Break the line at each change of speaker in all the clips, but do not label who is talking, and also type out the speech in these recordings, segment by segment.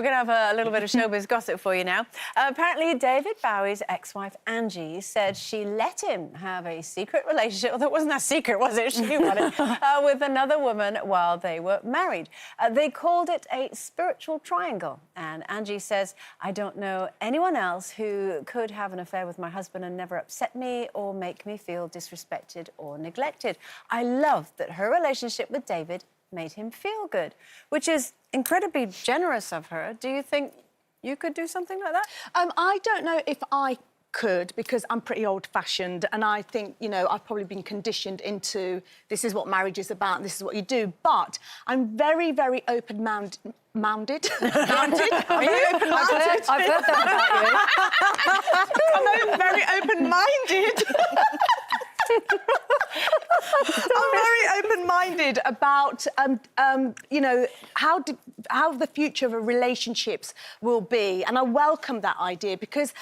We're going to have a little bit of showbiz gossip for you now. Apparently, David Bowie's ex-wife, Angie, said she let him have a secret relationship, although it wasn't that secret, was it? She knew about it, with another woman while they were married. They called it a spiritual triangle. And Angie says, I don't know anyone else who could have an affair with my husband and never upset me or make me feel disrespected or neglected. I love that her relationship with David made him feel good, which is incredibly generous of her. Do you think you could do something like that?
I don't know if I could, because I'm pretty old-fashioned, and I think, you know, I've probably been conditioned into this is what marriage is about and this is what you do. But I'm very, very open-minded. I'm very open-minded.
I've heard that about you.
I'm very open-minded. I'm very open-minded about, you know, how the future of relationships will be, and I welcome that idea because,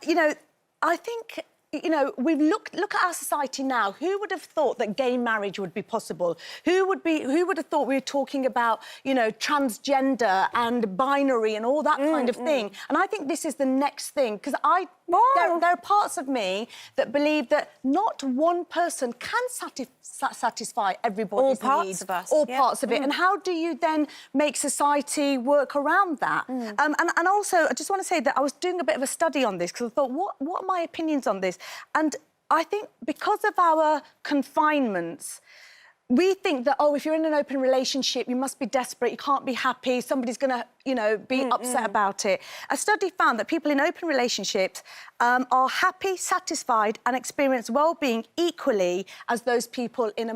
you know, I think, you know, look at our society now. Who would have thought that gay marriage would be possible? Who would have thought we were talking about, you know, transgender and binary and all that kind of thing? And I think this is the next thing, because there are parts of me that believe that not one person can satisfy everybody's needs. All parts of it. And how do you then make society work around that? And also, I just want to say that I was doing a bit of a study on this because I thought, what are my opinions on this? And I think because of our confinements, we think that, oh, if you're in an open relationship, you must be desperate, you can't be happy, somebody's going to, you know, be upset about it. A study found that people in open relationships are happy, satisfied and experience well-being equally as those people in a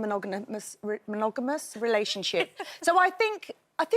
monogamous relationship. So I think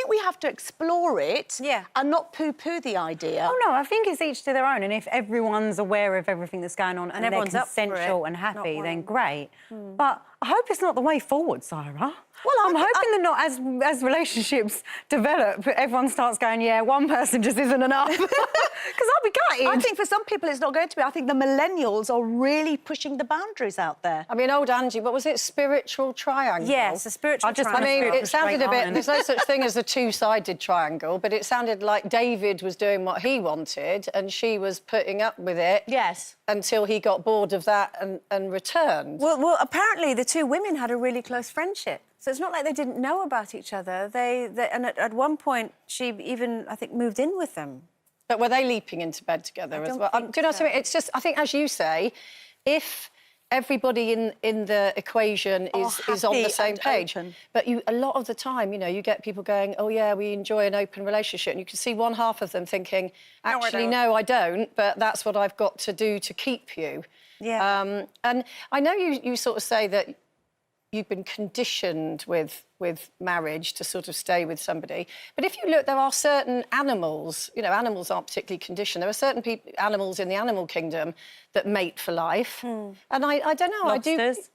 we have to explore it and not poo-poo the idea.
Oh, no, I think it's each to their own. And if everyone's aware of everything that's going on and everyone's consensual and happy, then great. But I hope it's not the way forward, Sarah. Well, I'm hoping that not as relationships develop, everyone starts going, yeah, one person just isn't enough. Because I'll be gutted.
I think for some people it's not going to be. I think the millennials are really pushing the boundaries out there.
I mean, old Angie, what was it? Spiritual triangle?
Yes, a spiritual triangle.
I mean, it sounded a bit... There's no such thing as a two-sided triangle, but it sounded like David was doing what he wanted and she was putting up with it.
Yes.
Until he got bored of that and returned.
Well, apparently the two women had a really close friendship. So it's not like they didn't know about each other. And at one point, she even, I think, moved in with them.
But were they leaping into bed together as well? Do you know something? It's just, I think, as you say, if everybody in the equation is on the same page, but a lot of the time, you know, you get people going, oh, yeah, we enjoy an open relationship, and you can see one half of them thinking, actually, no, I don't, but that's what I've got to do to keep you.
Yeah.
And I know you sort of say that you've been conditioned with marriage to sort of stay with somebody. But if you look, there are certain animals, you know, animals aren't particularly conditioned. There are certain animals in the animal kingdom that mate for life. And I don't know,
Lobsters.
I do...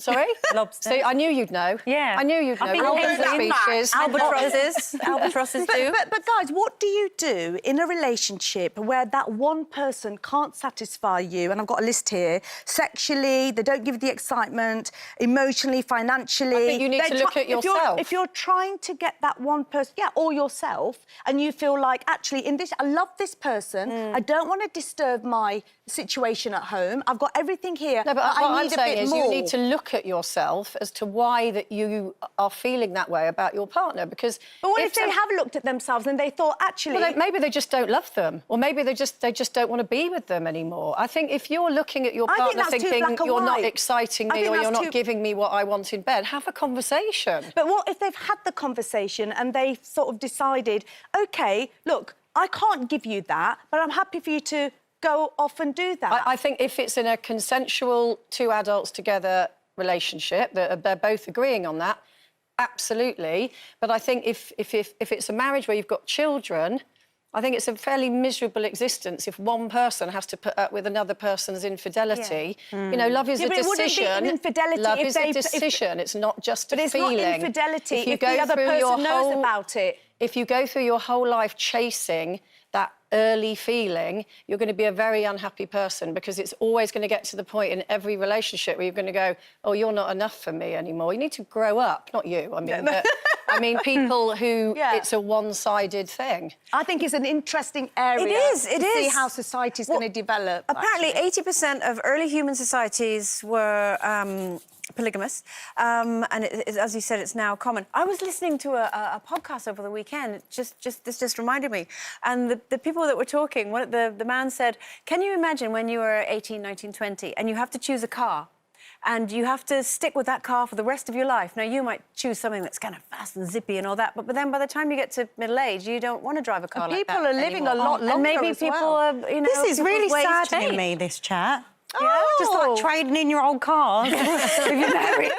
Sorry?
Lobsters.
So I knew you'd know.
Yeah.
I knew you'd know. All those species.
Albatrosses do.
But guys, what do you do in a relationship where that one person can't satisfy you? And I've got a list here. Sexually, they don't give you the excitement, emotionally, financially.
I think you need to look at yourself.
If you're trying to get that one person, or yourself, and you feel like, actually, I love this person, I don't want to disturb my situation at home, I've got everything here,
no, but
I
what
need
I'm saying
a bit
is
more.
You need to look at yourself as to why that you are feeling that way about your partner, because...
But what if they have looked at themselves and they thought, actually...
Well, maybe they just don't love them, or maybe they just don't want to be with them anymore. I think if you're looking at your partner thinking, you're not exciting me or you're not giving me what I want in bed, have a conversation.
But what if they've had the conversation and they've sort of decided, OK, look, I can't give you that, but I'm happy for you to go off and do that?
I think if it's in a consensual two adults together relationship, that they're both agreeing on that, absolutely. But I think if it's a marriage where you've got children, I think it's a fairly miserable existence if one person has to put up with another person's infidelity. You know, love is a decision.
It wouldn't be infidelity.
Love is a decision. It's not just a feeling.
But it's not infidelity if the other person knows about it.
If you go through your whole life chasing that early feeling, you're going to be a very unhappy person, because it's always going to get to the point in every relationship where you're going to go, oh, you're not enough for me anymore. You need to grow up. Not you, I mean, I mean, people who it's a one-sided thing.
I think it's an interesting area.
It is.
See how society's going to develop.
Apparently, 80% of early human societies were polygamous, and as you said, it's now common. I was listening to a podcast over the weekend. This just reminded me, and the people that were talking, the man said, "Can you imagine when you were 18, 19, 20, and you have to choose a car?" And you have to stick with that car for the rest of your life. Now, you might choose something that's kind of fast and zippy and all that, but then by the time you get to middle age, you don't want to drive a car like that
People are living a lot longer
and maybe
as
people
well.
are, you know...
This is really
people's ways
saddening
change.
me, this chat.
Oh.
Just like trading in your old cars if you're married.